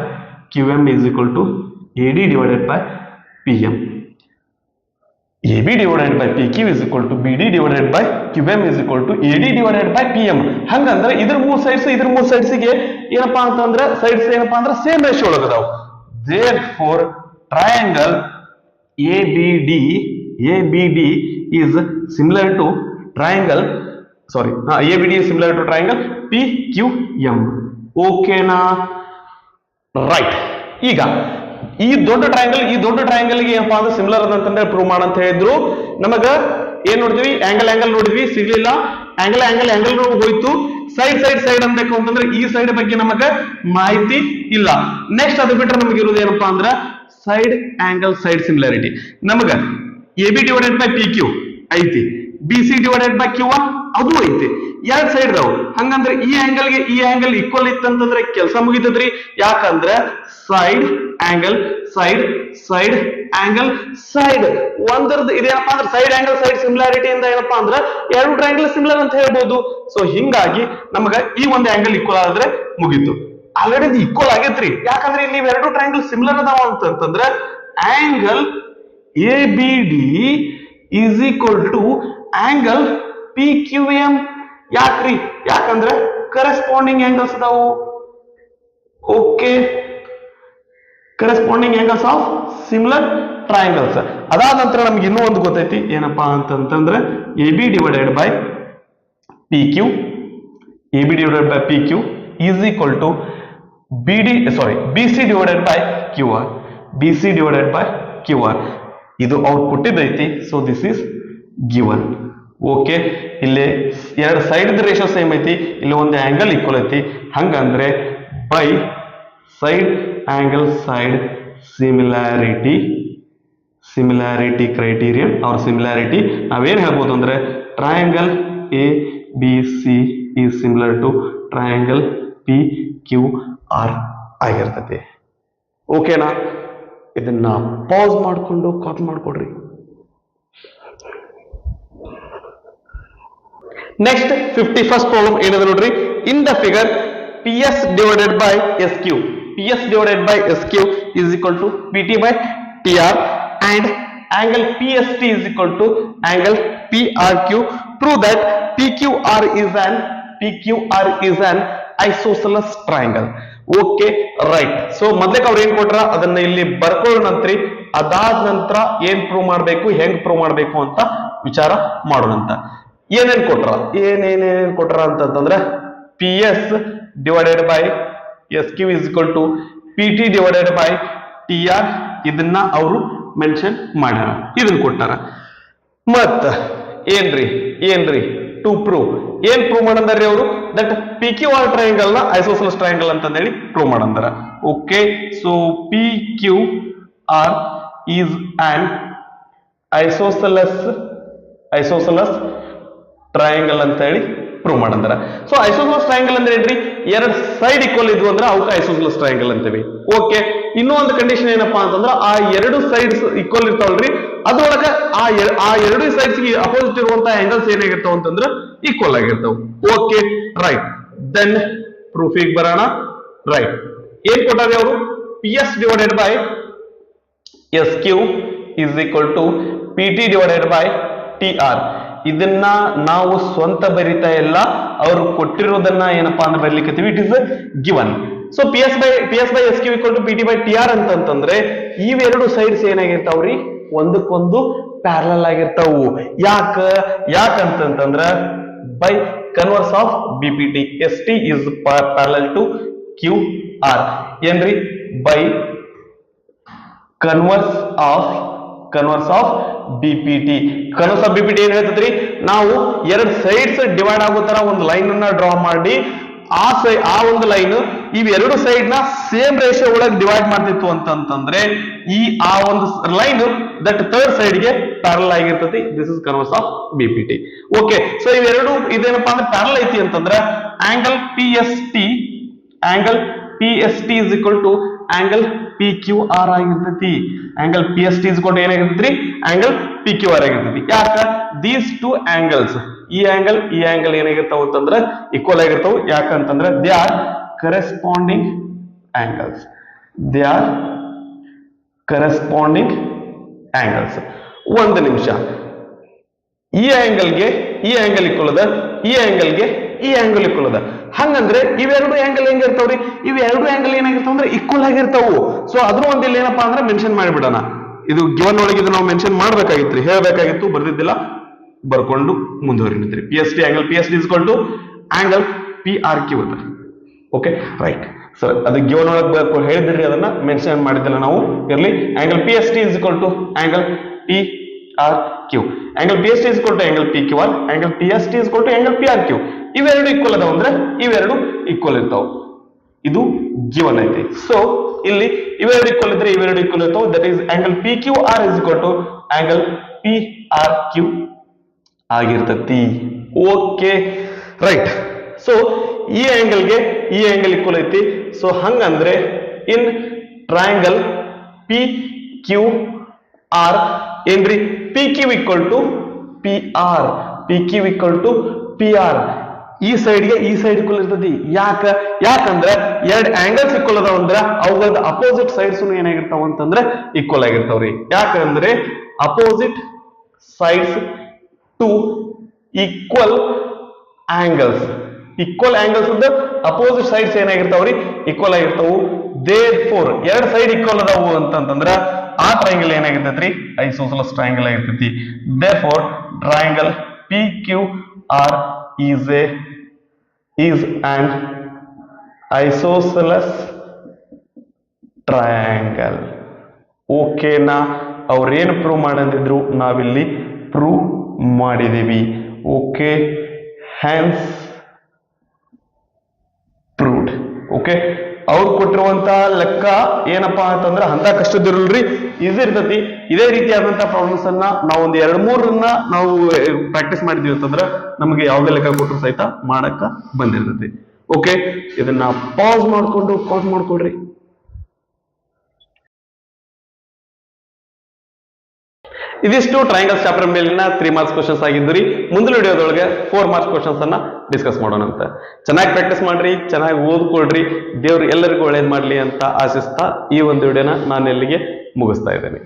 QM is equal to AD divided by PM. AB divided by PQ is equal to BD divided by QM is equal to AD divided by PM. ಹಂಗಂದ್ರೆ ಇದ್ರ ಮೂರ್ sides ಗೆ ಏನಪ್ಪಾ ಅಂತಂದ್ರೆ sides ಏನಪ್ಪಾ ಅಂದ್ರೆ same ratio ಒಳಗದಾವ. Therefore triangle ABD is similar to triangle ABD is similar to triangle PQM. ಓಕೆನಾ? ರೈಟ್. ಈಗ ಈ ದೊಡ್ಡ ಟ್ರಯಾಂಗಲ್ ಗೆ ಏನಪ್ಪಾ ಅಂದ್ರೆ ಸಿಮಿಲರ್ ಅಂತಂದ್ರೆ ಪ್ರೂವ್ ಮಾಡಂತ ಹೇಳಿದ್ರು. ನಮಗ ಏನ್ ನೋಡಿದ್ವಿ? ಆಂಗಲ್ ನೋಡಿದ್ವಿ, ಸಿಗ್ಲಿಲ್ಲ. ಆಂಗಲ್ ಹೋಯ್ತು. ಸೈಡ್ ಅನ್ಬೇಕು ಅಂತಂದ್ರೆ ಈ ಸೈಡ್ ಬಗ್ಗೆ ನಮಗ ಮಾಹಿತಿ ಇಲ್ಲ. ನೆಕ್ಸ್ಟ್ ಅದು ಬಿಟ್ರೆ ನಮಗೆ ಇರೋದು ಏನಪ್ಪಾ ಅಂದ್ರ ಸೈಡ್ ಆಂಗಲ್ ಸೈಡ್ ಸಿಮಿಲಾರಿಟಿ. ನಮಗ AB divided by PQ ಐತಿ, BC divided by QR ಅದು ಐತಿ. ಎರಡ್ ಸೈಡ್ ಅದಾವು. ಹಂಗಂದ್ರೆ ಈ ಆಂಗಲ್ ಈಕ್ವಲ್ ಇತ್ತಂತಂದ್ರೆ ಕೆಲಸ ಮುಗಿತದ್ರಿ. ಯಾಕಂದ್ರೆ ಸೈಡ್ ಆಂಗಲ್ ಸೈಡ್ ಒಂದರದ್ದು ಇದೇನಪ್ಪಾ ಅಂದ್ರೆ ಸೈಡ್ ಆಂಗಲ್ ಸೈಡ್ ಸಿಮಿಲಾರಿಟಿ ಇಂದ ಏನಪ್ಪಾ ಅಂದ್ರೆ ಎರಡು ಟ್ರಯಾಂಗಲ್ ಸಿಮಿಲರ್ ಅಂತ ಹೇಳ್ಬೋದು. ಸೊ ಹಿಂಗಾಗಿ ನಮಗ ಈ ಒಂದು ಆಂಗಲ್ ಈಕ್ವಲ್ ಆದ್ರೆ ಮುಗೀತು. ಆಲ್ರೆಡಿ ಇದು ಈಕ್ವಲ್ ಆಗೈತ್ರಿ. ಯಾಕಂದ್ರೆ ಇಲ್ಲಿ ಎರಡು ಟ್ರಯಾಂಗಲ್ ಸಿಮಿಲರ್ ಅದಾವ ಅಂತಂದ್ರೆ angle ABD is equal to angle PQM. ಯಾಕ್ರಿ? ಯಾಕಂದ್ರೆ ಕರೆಸ್ಪಾಂಡಿಂಗ್ ಆಂಗಲ್ಸ್ ಅದಾವು. Okay, corresponding angles of similar triangles. ಅದಾದ ನಂತರ ನಮ್ಗೆ ಇನ್ನೂ ಒಂದು ಗೊತ್ತೈತಿ. ಏನಪ್ಪಾ ಅಂತಂದ್ರೆ AB divided by PQ is equal to BC divided by QR. ಇದು ಅವ್ರು ಕೊಟ್ಟಿದ್ದೈತಿ. So this is given. Okay, ಇಲ್ಲಿ ಎರಡು ಸೈಡ್ ರೇಷಿಯೋ ಸೇಮ್ ಐತಿ, ಇಲ್ಲಿ ಒಂದು ಆಂಗಲ್ ಈಕ್ವಲ್ ಐತಿ. ಹಂಗಂದ್ರೆ by side angle side similarity criterion or similarity ನಾವೇನು ಹೇಳ್ಬೋದು ಅಂದ್ರೆ triangle A B C is similar to triangle P Q R ಆಗಿರ್ತದೆ. ಓಕೆನಾ? ಇದನ್ನ ಪಾಸ್ ಮಾಡಿಕೊಂಡು ಕಾಪಿ ಮಾಡ್ಕೊಡ್ರಿ. ನೆಕ್ಸ್ಟ್ 51st ಪ್ರಾಬ್ಲಮ್ ಏನದ ನೋಡ್ರಿ. In the figure PS divided by SQ is equal to PT by TR and angle PST is equal to angle PRQ. Prove that PQR is an isosceles triangle. Okay right. So ಮೊದಲಕ್ಕೆ ಅವ್ರು ಏನ್ ಕೊಟ್ರ ಅದನ್ನ ಇಲ್ಲಿ ಬರ್ಕೊಳ್ಳೋಣಂತ್ರಿ. ಅದಾದ ನಂತರ ಏನ್ prove ಮಾಡ್ಬೇಕು, ಹೆಂಗ್ ಪ್ರೂವ್ ಮಾಡ್ಬೇಕು ಅಂತ ವಿಚಾರ ಮಾಡೋಣಂತ. ಏನೇನ್ ಕೊಟ್ರ ಅಂತಂದ್ರೆ PS divided by SQ is equal to PT divided by TR ಇದನ್ನ ಅವರು ಮೆನ್ಷನ್ ಮಾಡ್ಯಾರ, ಇದನ್ನ ಕೊಟ್ಟಾರ. ಮತ್ತ ಏನ್ರಿ ಟು ಪ್ರೂವ್ ಏನ್ ಪ್ರೂವ್ ಮಾಡಂದಾರ್ರಿ ಅವರು ದಟ್ PQR ಟ್ರಯಾಂಗಲ್ ನ ಐಸೋಸೆಲೆಸ್ ಟ್ರಯಾಂಗಲ್ ಅಂತ ಹೇಳಿ ಪ್ರೂವ್ ಮಾಡಂದಾರ. Okay, so PQR is an isosceles triangle ಅಂತ ಹೇಳಿ ಪ್ರೂವ್ ಮಾಡಂದಾರ. ಸೊ ಐಸೋಸೆಲೆಸ್ ಟ್ರಯಾಂಗಲ್ ಅಂದ್ರೆ ಏನ್ರಿ, ಎರಡ್ ಸೈಡ್ ಈಕ್ವಲ್ ಇದ್ವು ಅಂದ್ರೆ ಅವಕ್ಕೆ ಐಸೋಸೆಲೆಸ್ ಟ್ರಯಾಂಗಲ್ ಅಂತೀವಿ. ಓಕೆ, ಇನ್ನೂ ಒಂದು ಕಂಡೀಷನ್ ಏನಪ್ಪಾ ಅಂತಂದ್ರೆ ಆ ಎರಡು ಸೈಡ್ಸ್ ಈಕ್ವಲ್ ಇರ್ತಾವಲ್ರಿ, ಅದ್ರೊಳಗ ಆ ಎರಡು ಸೈಡ್ಸ್ ಗೆ ಅಪೋಸಿಟ್ ಇರುವಂತ ಆಂಗಲ್ಸ್ ಏನಾಗಿರ್ತಾವ ಅಂತಂದ್ರೆ ಈಕ್ವಲ್ ಆಗಿರ್ತಾವ. Okay right. ದೆನ್ ಪ್ರೂಫಿಗೆ ಬರೋಣ. ರೈಟ್, ಏನ್ ಕೊಟ್ಟಾರೆ ಅವರು, PS divided by SQ is equal to PT divided by TR. ಇದನ್ನ ನಾವು ಸ್ವಂತ ಬರಿತಾ ಇಲ್ಲ, ಅವರು ಕೊಟ್ಟಿರೋದನ್ನ ಏನಪ್ಪಾ ಅಂದ್ರೆ ಬರ್ಲಿಕ್ಕೀವಿ. It is given. So PS by SQ equal to PT by TR ಅಂತಂದ್ರೆ ಇವೆರಡು ಸೈಡ್ಸ್ ಏನಾಗಿರ್ತಾವ್ರಿ, ಒಂದಕ್ಕೊಂದು ಪ್ಯಾರಲಲ್ ಆಗಿರ್ತಾವು. ಯಾಕಂತಂದ್ರ by converse of BPT ST is parallel to QR. ಏನ್ರಿ, by converse of BPT. Converse of BPT ಏನ್ ಹೇಳ್ತದ್ರಿ, ನಾವು ಎರಡ್ ಸೈಡ್ಸ್ ಡಿವೈಡ್ ಆಗೋ ತರ ಒಂದು ಲೈನ್ ಅನ್ನ ಡ್ರಾ ಮಾಡಿ ಆ ಒಂದು ಲೈನ್ ಇವೆರಡು ಸೈಡ್ ನ ಸೇಮ್ ರೇಷಿಯೋ ಒಳಗೆ ಡಿವೈಡ್ ಮಾಡ್ತಿತ್ತು ಅಂತಂದ್ರೆ ಆ ಒಂದು ಲೈನ್ ದಟ್ ಥರ್ಡ್ ಸೈಡ್ ಗೆ ಪ್ಯಾರಲ್ ಆಗಿರ್ತದೆ. This is converse of BPT. Okay, so ಇವೆರಡು ಇದೇನಪ್ಪಾ ಅಂದ್ರೆ ಪ್ಯಾರಲ್ ಐತಿ ಅಂತಂದ್ರೆ angle PST is equal to angle PQR ಆಗಿರ್ತೈತಿ. Angle PST is equal to ಏನಾಗಿರ್ತೈತಿ, ಆಂಗಲ್ PQR ಆಗಿರ್ತೈತಿ. ಯಾಕ, ದೀಸ್ ಟು ಆಂಗಲ್ಸ್, ಈ ಆಂಗಲ್ ಏನಾಗಿರ್ತಾವ ಅಂತಂದ್ರೆ ಈಕ್ವಲ್ ಆಗಿರ್ತಾವ. ಯಾಕಂತಂದ್ರೆ ದೇ ಆರ್ ಕರೆಸ್ಪಾಂಡಿಂಗ್ ಆಂಗಲ್ಸ್. ಒಂದು ನಿಮಿಷ, ಈ ಆಂಗಲ್ ಈಕ್ವಲ್ ಅದ, ಈ ಆಂಗಲ್ ಈಕ್ವಲ್ ಅದ. ಹಂಗಂದ್ರೆ ಇವೆರಡು ಆಂಗಲ್ ಹೆಂಗಿರ್ತಾವ್ರಿ, ಇವೆರಡು ಆಂಗಲ್ ಏನಾಗಿರ್ತಾವ ಅಂದ್ರೆ ಈಕ್ವಲ್ ಆಗಿರ್ತಾವು. ಸೊ ಅದ್ರ ಒಂದು ಇಲ್ಲಿ ಏನಪ್ಪಾ ಅಂದ್ರೆ ಮೆನ್ಷನ್ ಮಾಡಿಬಿಡೋಣ. ಇದು ಗಿವನ್ ಒಳಗೆ ನಾವು ಮೆನ್ಷನ್ ಮಾಡ್ಬೇಕಾಗಿತ್ತು, ಹೇಳ್ಬೇಕಾಗಿತ್ತು, ಬರ್ದಿದ್ದಿಲ್ಲ, ಬರ್ಕೊಂಡು ಮುಂದುವರಿದ್ರಿ. Angle PST is equal to angle PRQ ಅಂತ. Okay right. ಸೊ ಅದು ಗಿವನ್ ಒಳಗೆ ಹೇಳಿದ್ರಿ, ಅದನ್ನ ಮೆನ್ಷನ್ ಮಾಡಿದ್ದಿಲ್ಲ ನಾವು. ಇರ್ಲಿ, angle PST is equal to angle PRQ. Angle PST is equal to angle PQR, angle PST is equal to angle PRQ. ಇವೆರಡು equal ಅದಾವ ಅಂದ್ರೆ ಇವೆರಡು ಈಕ್ವಲ್ ಇರ್ತಾವ. ಇದು ಗಿವನ್ ಐತಿ. ಸೊ ಇಲ್ಲಿ ಇವೆರಡು ಈಕ್ವಲ್ ಇದ್ರೆ ಇವೆರಡು ಈಕ್ವಲ್ ಇರ್ತಾವ. That is angle PQR is equal to angle PRQ ಆಗಿರ್ತತಿ. Okay right. ಸೊ ಈ ಆಂಗಲ್ ಈಕ್ವಲ್ ಐತಿ. ಸೊ ಹಂಗಂದ್ರೆ ಇನ್ ಟ್ರಯಾಂಗಲ್ PQR ಏನ್ರಿ, PQ equal to PR. ಈ ಸೈಡ್ ಈಕ್ವಲ್ ಇರ್ತದೆ. ಯಾಕಂದ್ರೆ ಎರಡ್ ಆಂಗಲ್ಸ್ ಈಕ್ವಲ್ ಅದಾವ ಅಂದ್ರ ಅವುಗಳ ಅಪೋಸಿಟ್ ಸೈಡ್ಸ್ ಏನಾಗಿರ್ತಾವ ಅಂತಂದ್ರೆ ಈಕ್ವಲ್ ಆಗಿರ್ತಾವ್ರಿ. ಯಾಕಂದ್ರೆ opposite sides to equal angles ಅಂದ ಅಪೋಸಿಟ್ ಸೈಡ್ಸ್ ಏನಾಗಿರ್ತಾವ್ರಿ, ಈಕ್ವಲ್ ಆಗಿರ್ತಾವು. ದೇರ್ಫೋರ್ ಎರಡ್ ಸೈಡ್ ಈಕ್ವಲ್ ಅದಾವು ಅಂತಂದ್ರ ಆ ಟ್ರಯಾಂಗಲ್ ಏನಾಗಿರ್ತೈತ್ರಿ, ಐಸೋಸೆಲೆಸ್ ಟ್ರಯಾಂಗಲ್ ಆಗಿರ್ತೈತಿ. Therefore triangle PQR is an isosceles triangle. ಓಕೆನಾ? ಅವ್ರೇನು ಪ್ರೂವ್ ಮಾಡಂದಿದ್ರು ನಾವಿಲ್ಲಿ ಪ್ರೂವ್ ಮಾಡಿದೀವಿ. Okay, Hans proved. ಓಕೆ ಅವ್ರು ಕೊಟ್ಟಿರುವಂತ ಲೆಕ್ಕ ಏನಪ್ಪಾ ಅಂತಂದ್ರೆ ಅಂತ ಕಷ್ಟದಿರಲ್ರಿ, ಈಸಿ ಇರ್ತತಿ. ಇದೇ ರೀತಿಯಾದಂತಹ ಪ್ರಾಬ್ಲಮ್ಸ್ ಅನ್ನ ನಾವು ಒಂದು 2-3 ನಾವು ಪ್ರಾಕ್ಟೀಸ್ ಮಾಡಿದ್ವಿ ಅಂತಂದ್ರೆ ನಮಗೆ ಯಾವ್ದೇ ಲೆಕ್ಕ ಕೊಟ್ಟರು ಸಹಿತ ಮಾಡಕ್ಕ ಬಂದಿರ್ತತಿ. ಓಕೆ, ಇದನ್ನ ಪಾಸ್ ಮಾಡ್ಕೊಂಡು ಪಾಸ್ ಮಾಡ್ಕೊಡ್ರಿ. ಇದಿಷ್ಟು ಟ್ರಯಾಂಗಲ್ಸ್ ಚಾಪ್ಟರ್ ಮೇಲಿನ 3 ಮಾರ್ಕ್ಸ್ ಕ್ವಶನ್ಸ್ ಆಗಿದ್ದು ರೀ. ಮುಂದಿನ ವಿಡಿಯೋದೊಳಗೆ 4 ಮಾರ್ಕ್ಸ್ ಕ್ವಶನ್ಸ್ ಅನ್ನ ಡಿಸ್ಕಸ್ ಮಾಡೋಣ ಅಂತ. ಚೆನ್ನಾಗಿ ಪ್ರಾಕ್ಟೀಸ್ ಮಾಡ್ರಿ, ಚೆನ್ನಾಗಿ ಓದ್ಕೊಳ್ರಿ, ದೇವ್ರು ಎಲ್ಲರಿಗೂ ಒಳ್ಳೇದ್ ಮಾಡ್ಲಿ ಅಂತ ಆಶಿಸ್ತಾ ಈ ಒಂದು ವಿಡಿಯೋನ ನಾನು ಎಲ್ಲಿಗೆ ಮುಗಿಸ್ತಾ ಇದ್ದೇನೆ.